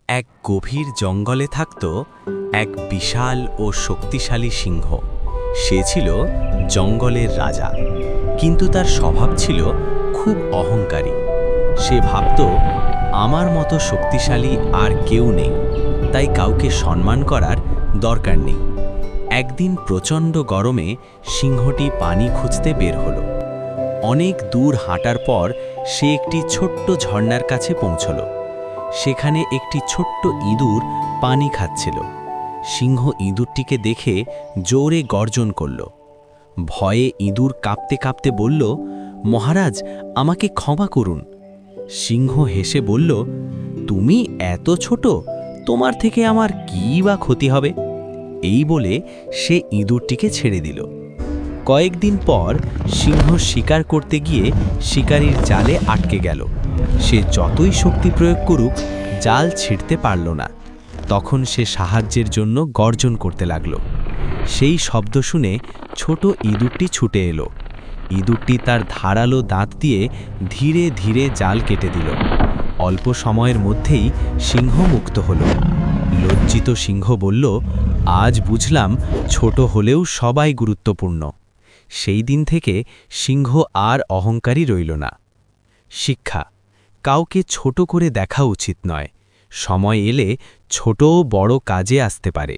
এক গভীর জঙ্গলে থাকত এক বিশাল ও শক্তিশালী সিংহ। সে ছিল জঙ্গলের রাজা, কিন্তু তার স্বভাব ছিল খুব অহংকারী। সে ভাবত, আমার মতো শক্তিশালী আর কেউ নেই, তাই কাউকে সম্মান করার দরকার নেই। একদিন প্রচণ্ড গরমে সিংহটি পানি খুঁজতে বের হলো। অনেক দূর হাঁটার পর সে একটি ছোট্ট ঝর্ণার কাছে পৌঁছল। সেখানে একটি ছোট্ট ইঁদুর পানি খাচ্ছিল। সিংহ ইঁদুরটিকে দেখে জোরে গর্জন করল। ভয়ে ইঁদুর কাঁপতে কাঁপতে বলল, মহারাজ, আমাকে ক্ষমা করুন। সিংহ হেসে বলল, তুমি এত ছোট, তোমার থেকে আমার কী বা ক্ষতি হবে? এই বলে সে ইঁদুরটিকে ছেড়ে দিল। কয়েকদিন পর সিংহ শিকার করতে গিয়ে শিকারীর জালে আটকে গেল। সে যতই শক্তি প্রয়োগ করুক, জাল ছিঁড়তে পারল না। তখন সে সাহায্যের জন্য গর্জন করতে লাগল। সেই শব্দ শুনে ছোট ইঁদুরটি ছুটে এলো। ইঁদুরটি তার ধারালো দাঁত দিয়ে ধীরে ধীরে জাল কেটে দিল। অল্প সময়ের মধ্যেই সিংহ মুক্ত হল। লজ্জিত সিংহ বলল, আজ বুঝলাম ছোট হলেও সবাই গুরুত্বপূর্ণ। সেই দিন থেকে সিংহ আর অহংকারী রইল না। শিক্ষা: কাউকে ছোট করে দেখা উচিত নয়। সময় এলে ছোটও বড় কাজে আসতে পারে।